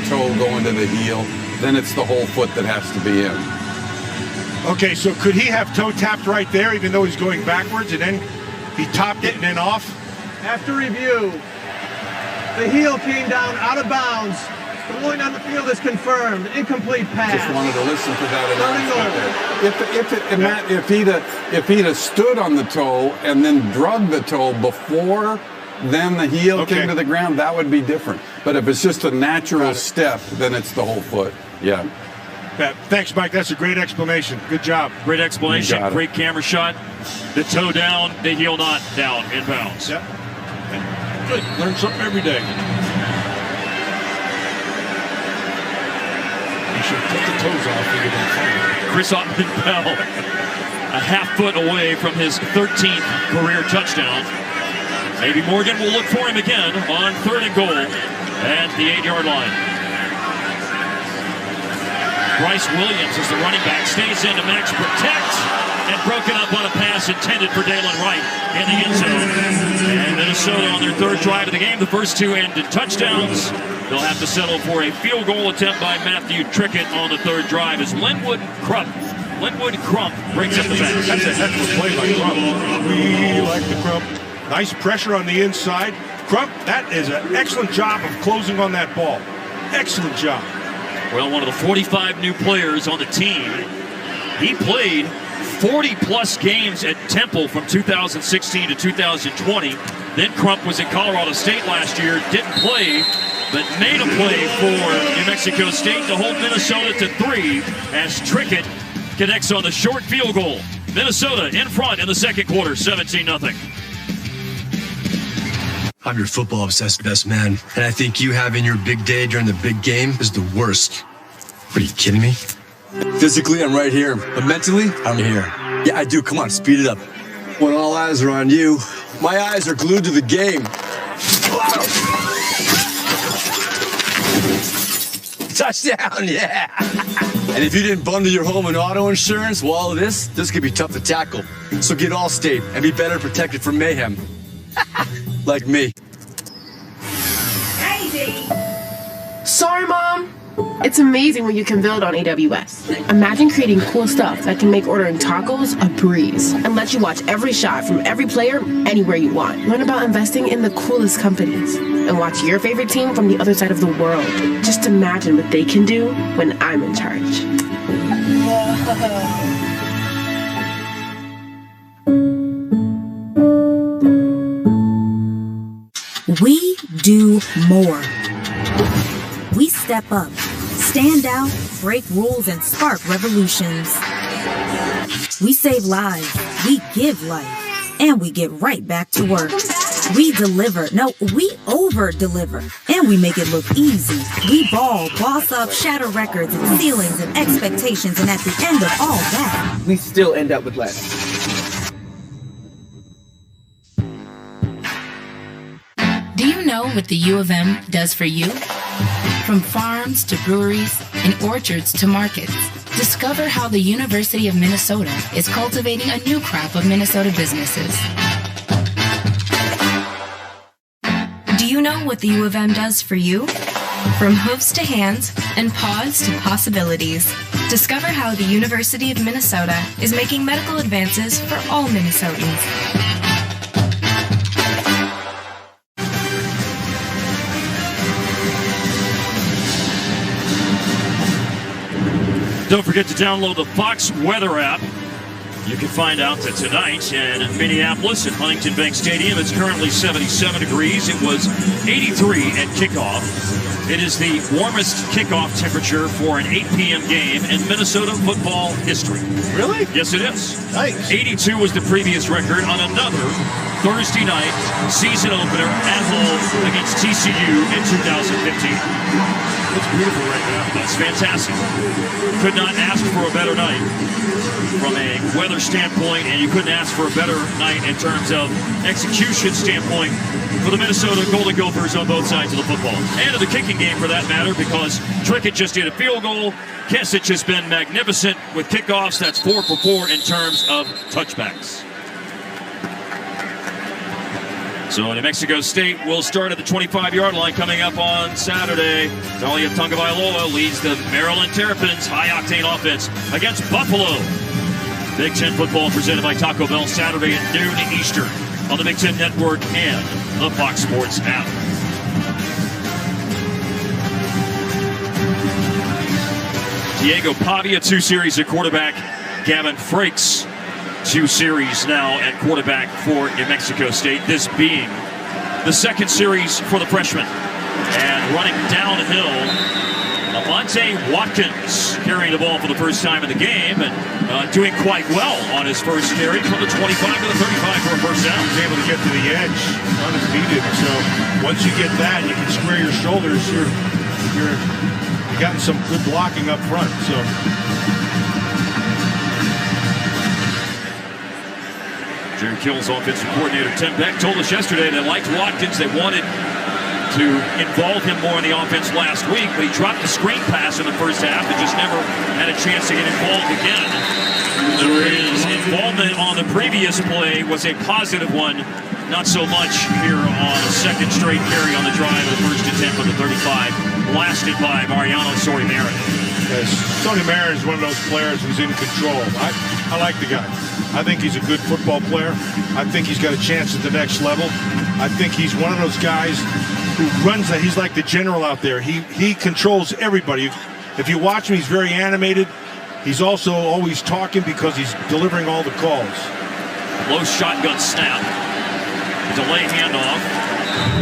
toe go into the heel, then it's the whole foot that has to be in. Okay, so could he have toe tapped right there, even though he's going backwards, and then he topped it and then off? After review, the heel came down out of bounds. The ruling on the field is confirmed. Incomplete pass. Just wanted to listen to that. If he'd have stood on the toe and then drugged the toe before then the heel came to the ground, that would be different. But if it's just a natural step, then it's the whole foot. Yeah. Thanks, Mike. That's a great explanation. Good job. Great explanation. Great camera shot. The toe down, the heel not down, inbounds. Yeah. Good. Learn something every day. You should put the toes off and get that. Chris Autman-Bell, a half foot away from his 13th career touchdown. Maybe Morgan will look for him again on 3rd and goal at the 8-yard line. Bryce Williams is the running back, stays in to Max protect, and broken up on a pass intended for Dalen Wright in the end zone. And Minnesota on their 3rd drive of the game, the first 2 ended touchdowns. They'll have to settle for a field goal attempt by Matthew Trickett on the 3rd drive as Linwood Crump brings up the pass. That's a heck of a play by Crump. We like the Crump. Nice pressure on the inside. Crump, that is an excellent job of closing on that ball. Excellent job. Well, one of the 45 new players on the team. He played 40-plus games at Temple from 2016 to 2020. Then Crump was at Colorado State last year, didn't play, but made a play for New Mexico State to hold Minnesota to 3 as Trickett connects on the short field goal. Minnesota in front in the 2nd quarter, 17-0. I'm your football-obsessed best man, and I think you having your big day during the big game is the worst. Are you kidding me? Physically, I'm right here, but mentally, I'm here. Yeah, I do. Come on, speed it up. When all eyes are on you, my eyes are glued to the game. Touchdown, yeah! And if you didn't bundle your home and auto insurance, well, all of this could be tough to tackle. So get Allstate and be better protected from mayhem. Like me. Sorry, Mom. It's amazing what you can build on AWS. Imagine creating cool stuff that can make ordering tacos a breeze and let you watch every shot from every player anywhere you want. Learn about investing in the coolest companies and watch your favorite team from the other side of the world. Just imagine what they can do when I'm in charge. We do more. We step up, stand out, break rules, and spark revolutions. We save lives, we give life, and we get right back to work. We deliver, no, we over-deliver, and we make it look easy. We ball, boss up, shatter records and ceilings and expectations, and at the end of all that, we still end up with less. Do you know what the U of M does for you? From farms to breweries and orchards to markets, discover how the University of Minnesota is cultivating a new crop of Minnesota businesses. Do you know what the U of M does for you? From hooves to hands and paws to possibilities, discover how the University of Minnesota is making medical advances for all Minnesotans. Don't forget to download the Fox Weather app. You can find out that tonight in Minneapolis at Huntington Bank Stadium, it's currently 77 degrees. It was 83 at kickoff. It is the warmest kickoff temperature for an 8 p.m. game in Minnesota football history. Really? Yes, it is. Nice. 82 was the previous record on another Thursday night season opener at home against TCU in 2015. It's beautiful right now. That's fantastic. Could not ask for a better night from a weather standpoint, and you couldn't ask for a better night in terms of execution standpoint for the Minnesota Golden Gophers on both sides of the football. And of the kicking game, for that matter, because Trickett just hit a field goal. Kesich has been magnificent with kickoffs. That's 4 for 4 in terms of touchbacks. So New Mexico State will start at the 25-yard line coming up on Saturday. Talia Tagovailoa leads the Maryland Terrapins high-octane offense against Buffalo. Big Ten football presented by Taco Bell Saturday at noon Eastern on the Big Ten Network and the Fox Sports app. Diego Pavia, 2 series at quarterback. Gavin Frakes, 2 series now at quarterback for New Mexico State. This being the 2nd series for the freshman. And running downhill, Amante Watkins carrying the ball for the first time in the game and doing quite well on his first carry from the 25 to the 35 for a first down. He's able to get to the edge unimpeded. So once you get that, you can square your shoulders. You're gotten some good blocking up front. So Jerry Kill's offensive coordinator Tim Beck told us yesterday they liked Watkins. They wanted to involve him more in the offense last week, but he dropped a screen pass in the first half and just never had a chance to get involved again. His involvement on the previous play was a positive one, not so much here on a second straight carry on the drive of the first attempt for the 35, blasted by Mariano Sori-Marin. Yes, Sori-Marin is one of those players who's in control. I like the guy. I think he's a good football player. I think he's got a chance at the next level. I think he's one of those guys who runs that. He's like the general out there. He controls everybody. If you watch him, he's very animated. He's also always talking because he's delivering all the calls. Low shotgun snap. Delay handoff.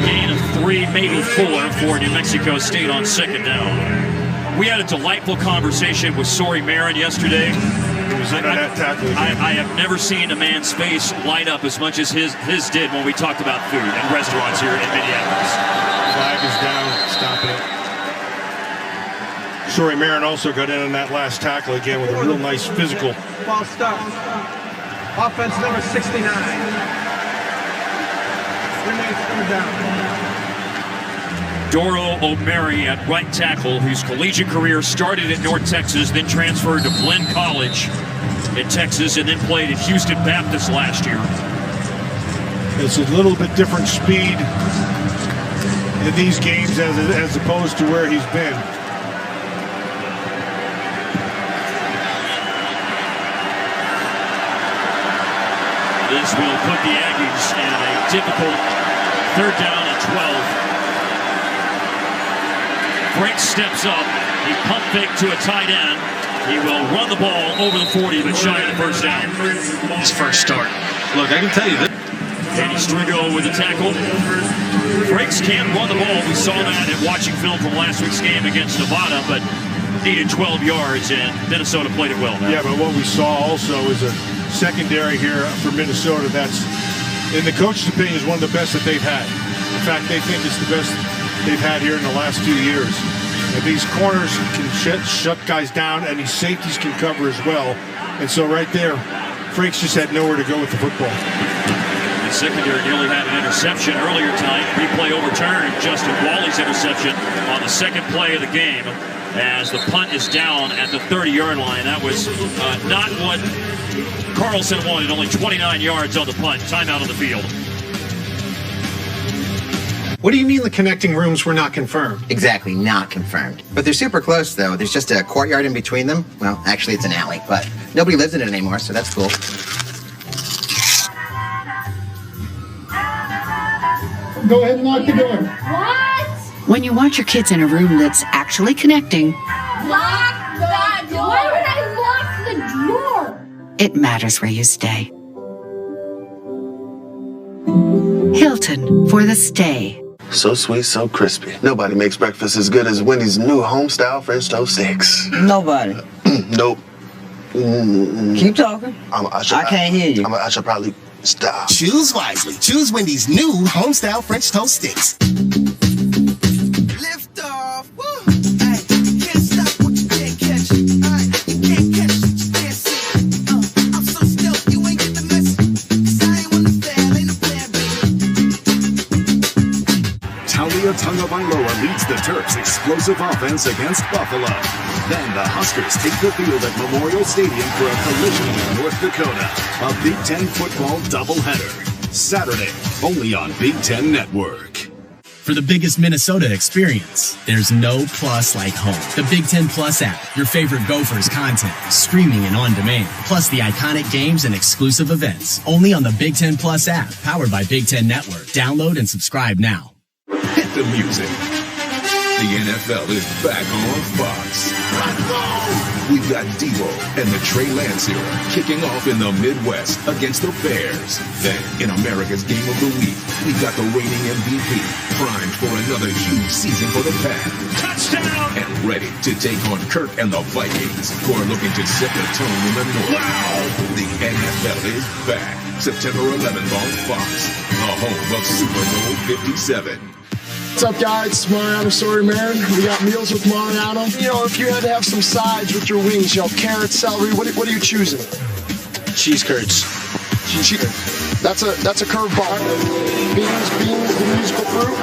Gain of 3, maybe 4 for New Mexico State on second down. We had a delightful conversation with Sori-Marin yesterday. He was in on that tackle again. I have never seen a man's face light up as much as his did when we talked about food and restaurants here in Minneapolis. Flag is down, stopping it. Sori-Marin also got in on that last tackle again with a real nice physical. Ball start. Offense number 69. Remains third down. Doro O'Mary at right tackle, whose collegiate career started at North Texas, then transferred to Glenn College in Texas, and then played at Houston Baptist last year. It's a little bit different speed in these games as opposed to where he's been. This will put the Aggies in a difficult third down and 12. Frank steps up. He pump fake to a tight end. He will run the ball over the 40, but shy of the first down. His first start. Look, I can tell you this. Danny Strigo with the tackle. Franks can run the ball. We saw that in watching film from last week's game against Nevada, but needed 12 yards, and Minnesota played it well. Yeah, but what we saw also is a secondary here for Minnesota that's, in the coach's opinion, is one of the best that they've had. In fact, they think it's the best they've had here in the last 2 years. And these corners can shut guys down, and these safeties can cover as well. And so right there, Franks just had nowhere to go with the football. The secondary nearly had an interception earlier tonight. Replay overturned Justin Wally's interception on the second play of the game as the punt is down at the 30-yard line. That was not what Carlson wanted, only 29 yards on the punt. Timeout on the field. What do you mean the connecting rooms were not confirmed? Exactly, not confirmed. But they're super close, though. There's just a courtyard in between them. Well, actually, it's an alley, but nobody lives in it anymore, so that's cool. Go ahead and lock the door. What? When you want your kids in a room that's actually connecting, Lock that door! Why would I lock the door? it matters where you stay. Hilton for the stay. So sweet, so crispy. Nobody makes breakfast as good as Wendy's new home-style French toast sticks. Nobody. Nope. Keep talking. I can't hear you. I should probably stop. Choose wisely. Choose Wendy's new home-style French toast sticks. Lift off. Woo. Ay, you can't stop what you can't catch. Ay, you can't catch what you can't see. I'm so still, you ain't get the message. 'Cause I ain't wanna fail, ain't no plan, baby. Talia Tagovailoa leads the Terps' explosive offense against Buffalo. Then the Huskers take the field at Memorial Stadium for a collision with North Dakota, a Big Ten football doubleheader. Saturday, only on Big Ten Network. For the biggest Minnesota experience, there's no plus like home. The Big Ten Plus app, your favorite Gophers content, streaming and on demand, plus the iconic games and exclusive events. Only on the Big Ten Plus app, powered by Big Ten Network. Download and subscribe now. Hit the music. The NFL is back on Fox. We've got Debo and the Trey Lance era kicking off in the Midwest against the Bears. Then, in America's Game of the Week, we've got the reigning MVP primed for another huge season for the Pack. Touchdown! And ready to take on Kirk and the Vikings, who are looking to set the tone in the North. Wow! The NFL is back. September 11th on Fox, the home of Super Bowl 57. What's up, guys? It's Mariano Sorry Marin. We got meals with Mariano. You know, if you had to have some sides with your wings, you know, carrots, celery, what are you choosing? Cheese curds. That's a curveball. Beans, the musical fruit.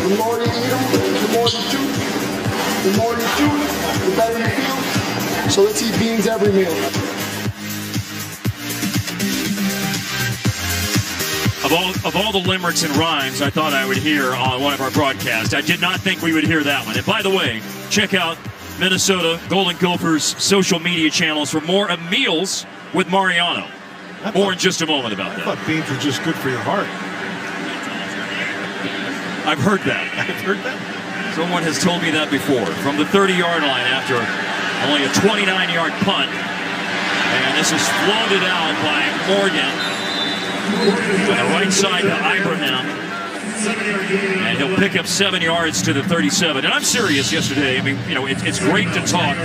The more you eat them, the more you chew. The more you chew, the better you feel. So let's eat beans every meal. Of all the limericks and rhymes I thought I would hear on one of our broadcasts, I did not think we would hear that one. And by the way, check out Minnesota Golden Gophers social media channels for more meals with Mariano. More in just a moment about that. I thought beans were just good for your heart. I've heard that. I've heard that? Someone has told me that before. From the 30-yard line after only a 29-yard punt. And this is floated out by Morgan. On the right side to Ibrahim, and he'll pick up 7 yards to the 37. And I'm serious yesterday. I mean, you know, it's great to talk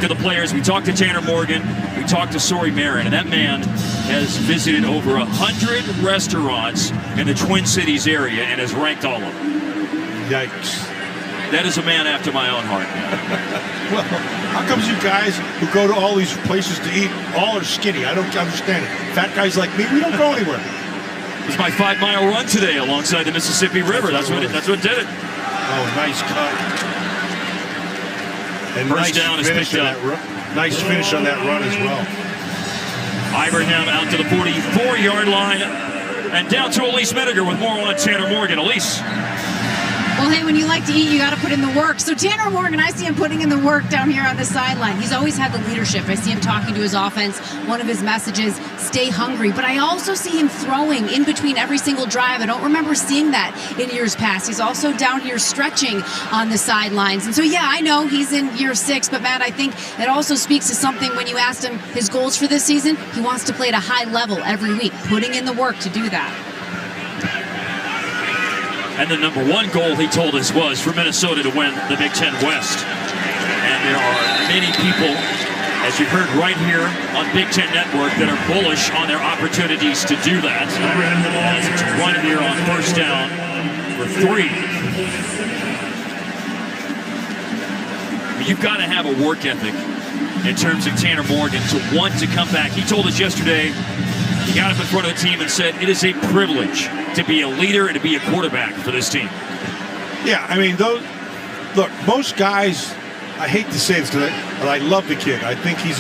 to the players. We talked to Tanner Morgan. We talked to Sorry Marin. And that man has visited over 100 restaurants in the Twin Cities area and has ranked all of them. Yikes. That is a man after my own heart. Well, how comes you guys who go to all these places to eat all are skinny? I don't understand it. Fat guys like me, we don't go anywhere. It was my 5-mile run today alongside the Mississippi River. That's what did it. Oh, nice cut. And First down is picked up. Nice finish on that run as well. Ibrahim out to the 44-yard line and down to Elise Mediger with more on Tanner Morgan. Elise. Well, hey, when you like to eat, you got to put in the work. So Tanner Morgan, I see him putting in the work down here on the sideline. He's always had the leadership. I see him talking to his offense. One of his messages, stay hungry. But I also see him throwing in between every single drive. I don't remember seeing that in years past. He's also down here stretching on the sidelines. And so, yeah, I know he's in year 6. But, Matt, I think it also speaks to something when you asked him his goals for this season. He wants to play at a high level every week, putting in the work to do that. And the number one goal, he told us, was for Minnesota to win the Big Ten West. And there are many people, as you heard right here on Big Ten Network, that are bullish on their opportunities to do that. As it's run here on first down for 3. You've got to have a work ethic in terms of Tanner Morgan to want to come back. He told us yesterday, he got up in front of the team and said, it is a privilege to be a leader and to be a quarterback for this team. Yeah, I mean, look, most guys, I hate to say this, but I love the kid. I think he's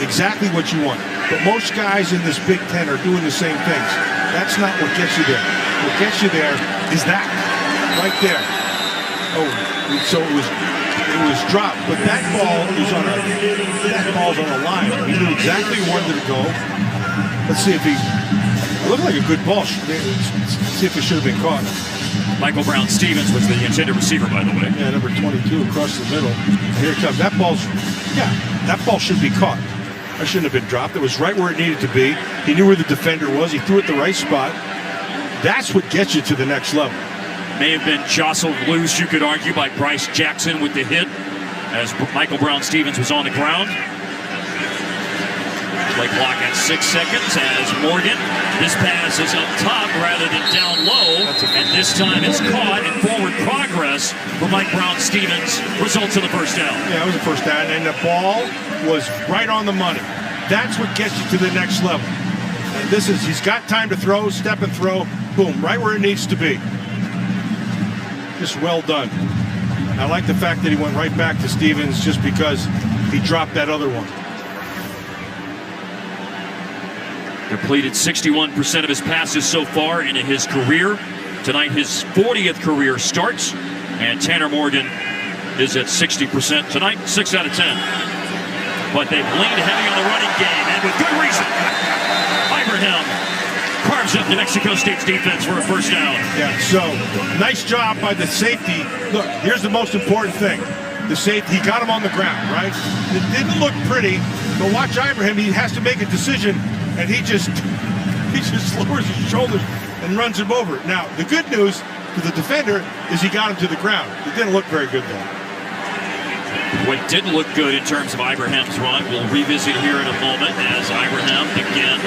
exactly what you want. But most guys in this Big Ten are doing the same things. That's not what gets you there. What gets you there is that right there. Oh, so it was dropped, but that ball's on a line. He knew exactly where he wanted to go. Let's see if it looked like a good ball. Let's see if it should have been caught. Michael Brown Stevens was the intended receiver, by the way. Yeah, number 22 across the middle. Here it comes. That ball should be caught. That shouldn't have been dropped. It was right where it needed to be. He knew where the defender was. He threw it the right spot. That's what gets you to the next level. May have been jostled loose, you could argue, by Bryce Jackson with the hit as Michael Brown Stevens was on the ground. Play clock at 6 seconds as Morgan. This pass is up top rather than down low. And this time it's caught and forward progress for Mike Brown Stevens results in the first down. Yeah, it was the first down, and the ball was right on the money. That's what gets you to the next level. And he's got time to throw, step and throw, boom, right where it needs to be. Just well done. I like the fact that he went right back to Stevens just because he dropped that other one. Completed 61% of his passes so far in his career. Tonight, his 40th career starts, and Tanner Morgan is at 60% tonight, 6 out of 10. But they've leaned heavy on the running game, and with good reason. Ibrahim carves up New Mexico State's defense for a first down. Yeah, so nice job by the safety. Look, here's the most important thing. The safety, he got him on the ground, right? It didn't look pretty, but watch Ibrahim, he has to make a decision, and he just lowers his shoulders and runs him over. Now, the good news to the defender is he got him to the ground. It didn't look very good, though. What didn't look good in terms of Ibrahim's run, we'll revisit here in a moment as Ibrahim, again,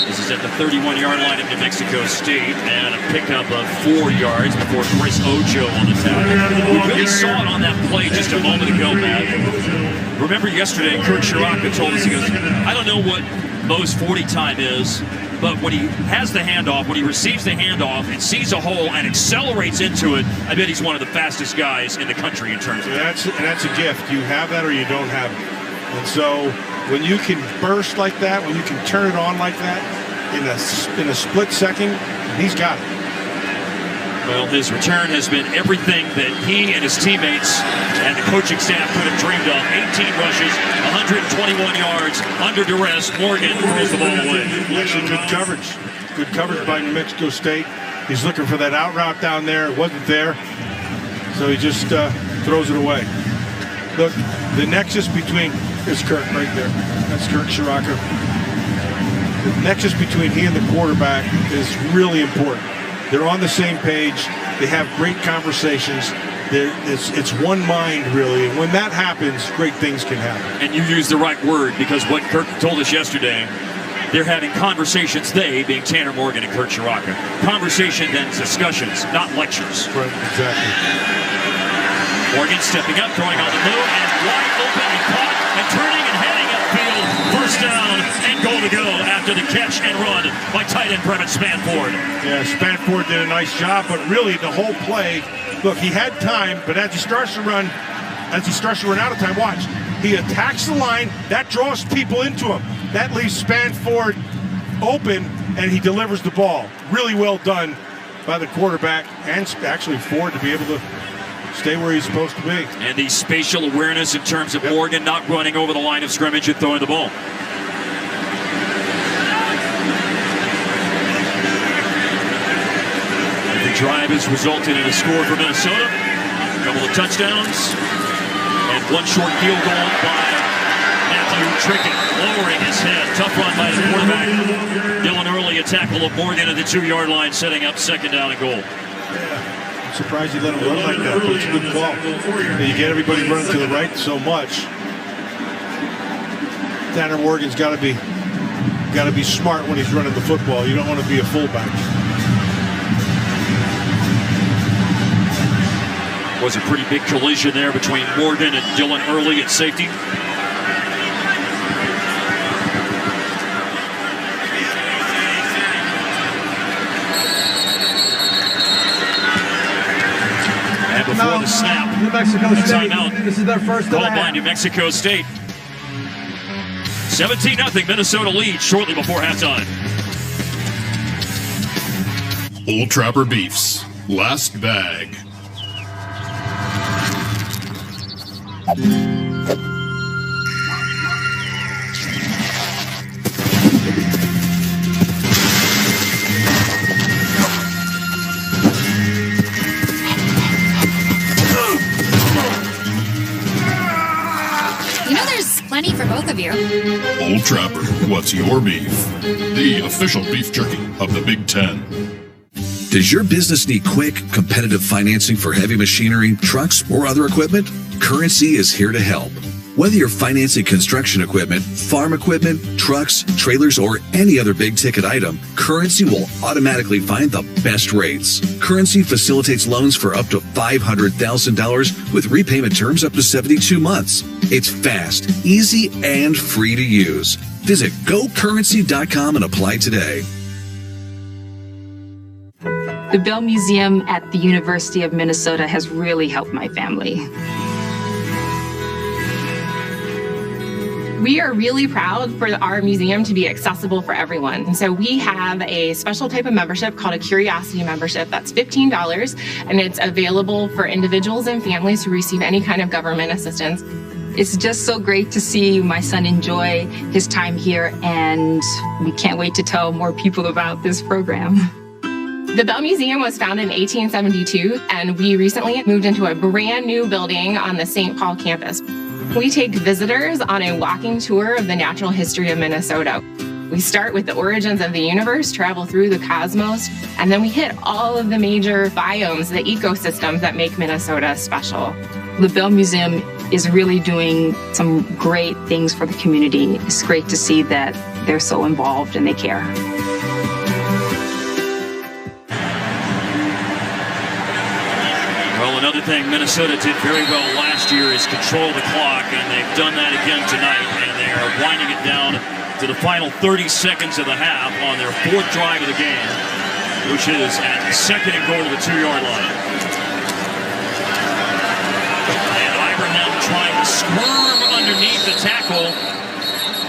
this is at the 31-yard line of New Mexico State, and a pickup of 4 yards before Chris Ojo on the tackle. We really saw it on that play just a moment ago, Matt. Remember yesterday, Kirk Shiraka told us, he goes, I don't know what Mo's 40 time is, but when he has the handoff, when he receives the handoff and sees a hole and accelerates into it, I bet he's one of the fastest guys in the country in terms of that. And that's a gift. You have that or you don't have it. And so when you can burst like that, when you can turn it on like that in a split second, he's got it. Well, his return has been everything that he and his teammates and the coaching staff could have dreamed of. 18 rushes, 121 yards, under duress. Morgan throws the ball away. Actually, good coverage. Good coverage by New Mexico State. He's looking for that out route down there. It wasn't there. So he just throws it away. Look, the nexus between, here's Kirk right there. That's Kirk Shiraka. The nexus between he and the quarterback is really important. They're on the same page. They have great conversations. It's one mind, really. And when that happens, great things can happen. And you used the right word, because what Kirk told us yesterday, they're having conversations, they being Tanner Morgan and Kirk Shiraka. Conversation, then discussions, not lectures. Right, exactly. Morgan stepping up, throwing on the move, and wide open and caught, and turning and heading upfield. First down and goal to go after the catch and run by tight end Brevin Spanford. Yeah, Spanford did a nice job, but really the whole play, look, he had time, but as he starts to run out of time, watch. He attacks the line, that draws people into him. That leaves Spanford open, and he delivers the ball. Really well done by the quarterback, and actually Ford to be able to stay where he's supposed to be. And the spatial awareness in terms of Morgan not running over the line of scrimmage and throwing the ball. The drive has resulted in a score for Minnesota. A couple of touchdowns. And one short field goal by Matthew Trickett, lowering his head. Tough run by the quarterback. Dylan Early, a tackle of Morgan at the 2-yard line, setting up second down and goal. I'm surprised you let him run like that, but it's a good call. You get everybody running to the right so much. Tanner Morgan's got to be smart when he's running the football. You don't want to be a fullback. Was a pretty big collision there between Morgan and Dylan Early at safety. And before the snap, New Mexico State. Timeout. This is their first Called by New Mexico State. 17-0 Minnesota lead shortly before halftime. Old Trapper Beefs. Last bag. You know there's plenty for both of you. Old Trapper, what's your beef? The official beef jerky of the Big Ten. Does your business need quick, competitive financing for heavy machinery, trucks, or other equipment? Currency is here to help. Whether you're financing construction equipment, farm equipment, trucks, trailers, or any other big-ticket item, Currency will automatically find the best rates. Currency facilitates loans for up to $500,000 with repayment terms up to 72 months. It's fast, easy, and free to use. Visit GoCurrency.com and apply today. The Bell Museum at the University of Minnesota has really helped my family. We are really proud for our museum to be accessible for everyone. And so we have a special type of membership called a Curiosity membership. That's $15, and it's available for individuals and families who receive any kind of government assistance. It's just so great to see my son enjoy his time here, and we can't wait to tell more people about this program. The Bell Museum was founded in 1872, and we recently moved into a brand new building on the St. Paul campus. We take visitors on a walking tour of the natural history of Minnesota. We start with the origins of the universe, travel through the cosmos, and then we hit all of the major biomes, the ecosystems that make Minnesota special. The Bell Museum is really doing some great things for the community. It's great to see that they're so involved and they care. Well, another thing Minnesota did very well last year is control the clock, and they've done that again tonight, and they are winding it down to the final 30 seconds of the half on their fourth drive of the game, which is at second and goal to the 2-yard line. And Ibrahim trying to squirm underneath the tackle,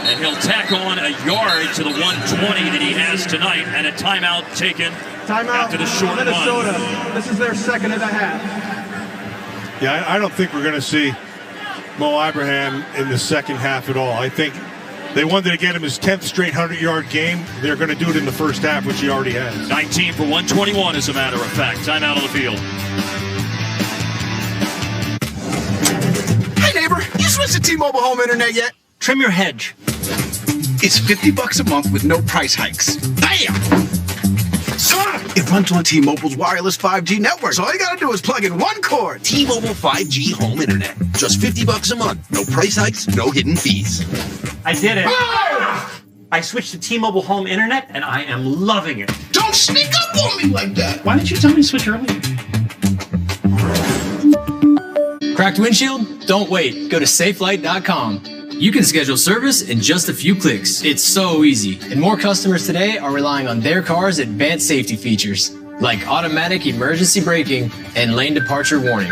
and he'll tack on a yard to the 120 that he has tonight, and a timeout taken after the short Minnesota. run. This is their second and a half. Yeah, I don't think we're going to see Mo Ibrahim in the second half at all. I think they wanted to get him his 10th straight 100-yard game. They're going to do it in the first half, which he already has. 19 for 121, as a matter of fact. Timeout on the field. Hey, neighbor, you switched to T-Mobile home internet yet? Trim your hedge. It's $50 a month with no price hikes. Bam! It runs on T-Mobile's wireless 5G network, so all you gotta do is plug in one cord. T-Mobile 5G home internet. Just $50 a month. No price hikes, no hidden fees. I did it. I switched to T-Mobile home internet, and I am loving it. Don't sneak up on me like that. Why didn't you tell me to switch earlier? Cracked windshield? Don't wait. Go to safelight.com. You can schedule service in just a few clicks. It's so easy. And more customers today are relying on their car's advanced safety features, like automatic emergency braking and lane departure warning.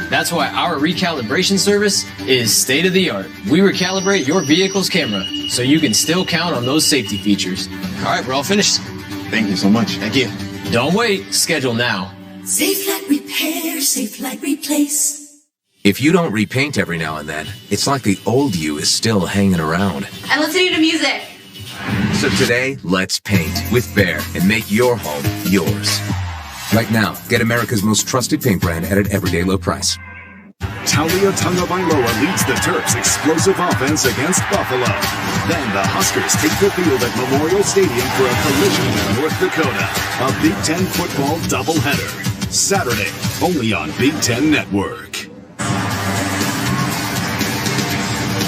That's why our recalibration service is state of the art. We recalibrate your vehicle's camera so you can still count on those safety features. All right, we're all finished. Thank you so much. Thank you. Don't wait. Schedule now. Safe Light Repair, Safe Light Replace. If you don't repaint every now and then, it's like the old you is still hanging around. I'm listening to music. So today, let's paint with Behr and make your home yours. Right now, get America's most trusted paint brand at an everyday low price. Taulia Tagovailoa leads the Terps' explosive offense against Buffalo. Then the Huskers take the field at Memorial Stadium for a collision with North Dakota. A Big Ten football doubleheader. Saturday, only on Big Ten Network.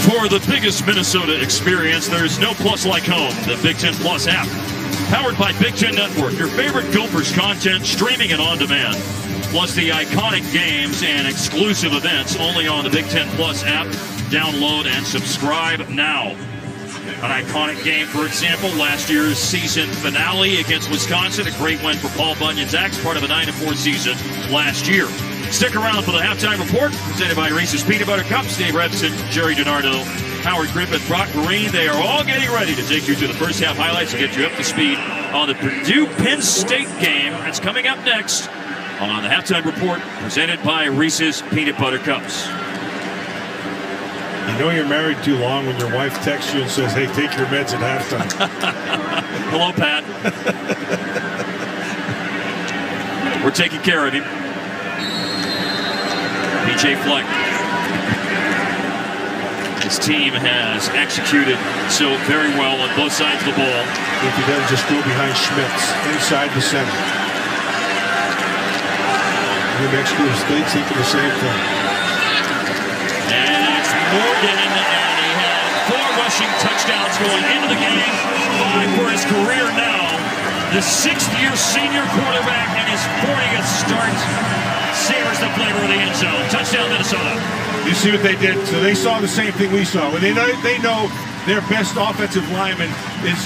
For the biggest Minnesota experience, there's no plus like home. The Big Ten Plus app. Powered by Big Ten Network, your favorite Gophers content streaming and on demand. Plus the iconic games and exclusive events only on the Big Ten Plus app. Download and subscribe now. An iconic game, for example, last year's season finale against Wisconsin. A great win for Paul Bunyan's Axe, part of a 9-4 season last year. Stick around for the halftime report, presented by Reese's Peanut Butter Cups. Dave Rebson, Jerry DiNardo, Howard Griffith, Brock Green. They are all getting ready to take you through the first half highlights and get you up to speed on the Purdue-Penn State game. That's coming up next on the halftime report, presented by Reese's Peanut Butter Cups. You know you're married too long when your wife texts you and says, hey, take your meds at halftime. Hello, Pat. We're taking care of him. PJ Fleck. His team has executed so very well on both sides of the ball. If he doesn't just go behind Schmitz, inside the center. New Mexico State thinking the same thing. And it's Morgan, and he had 4 rushing touchdowns going into the game, 5 for his career now. The 6th-year senior quarterback and his 40th start savors the flavor of the end zone. Touchdown, Minnesota. You see what they did? So they saw the same thing we saw. When they know their best offensive lineman is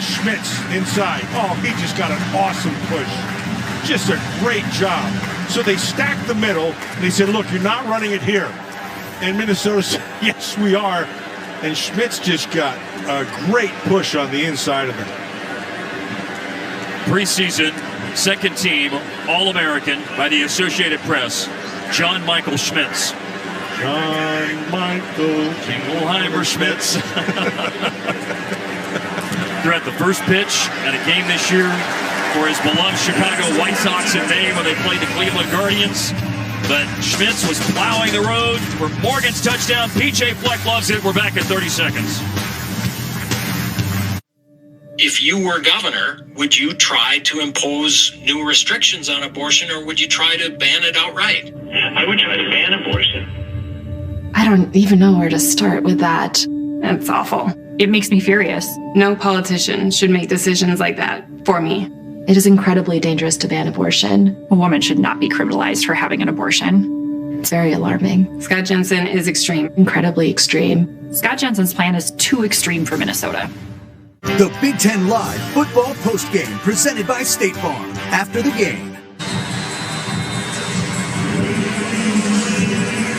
Schmitz inside. Oh, he just got an awesome push. Just a great job. So they stacked the middle. And they said, look, you're not running it here. And Minnesota said, yes, we are. and Schmitz just got a great push on the inside of him. Preseason, second team All-American by the Associated Press, John Michael Schmitz. John Michael Jingleheimer Schmitz. They're at the first pitch at a game this year for his beloved Chicago White Sox in May when they played the Cleveland Guardians. But Schmitz was plowing the road for Morgan's touchdown. PJ Fleck loves it. We're back at 30 seconds. If you were governor, would you try to impose new restrictions on abortion, or would you try to ban it outright? I would try to ban abortion. I don't even know where to start with that. It's awful. It makes me furious. No politician should make decisions like that for me. It is incredibly dangerous to ban abortion. A woman should not be criminalized for having an abortion. It's very alarming. Scott Jensen is extreme, incredibly extreme. Scott Jensen's plan is too extreme for Minnesota. The Big Ten Live football postgame presented by State Farm. After the game.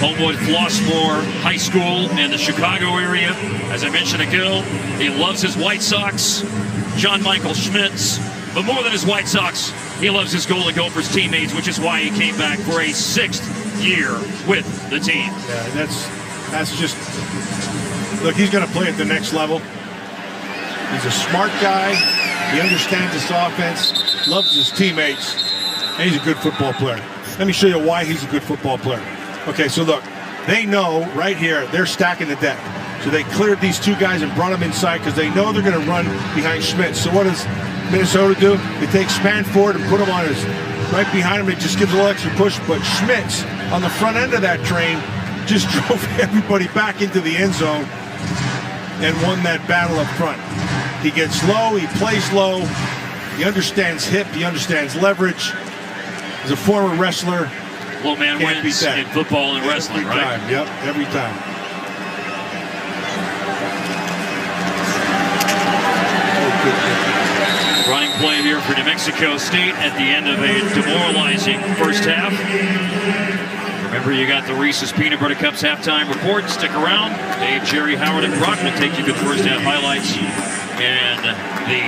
Homewood Flossmoor High School in the Chicago area. As I mentioned ago, he loves his White Sox. John Michael Schmitz. But more than his White Sox, he loves his Golden Gophers teammates, which is why he came back for a 6th year with the team. Yeah, that's just... Look, he's going to play at the next level. He's a smart guy. He understands this offense, loves his teammates, and he's a good football player. Let me show you why he's a good football player. Okay, so look, they know right here they're stacking the deck. So they cleared these two guys and brought them inside because they know they're going to run behind Schmitz. So what does Minnesota do? They take Spanford and put him on his right behind him. They just give a little extra push. But Schmitz on the front end of that train just drove everybody back into the end zone and won that battle up front. He gets low, he plays low, he understands hip, he understands leverage. He's a former wrestler. Low man wins in football and wrestling, every time, right? Yep, every time. Running play here for New Mexico State at the end of a demoralizing first half. Remember, you got the Reese's Peanut Butter Cups halftime report. Stick around. Dave, Jerry, Howard, and Brock will take you to the first half highlights and the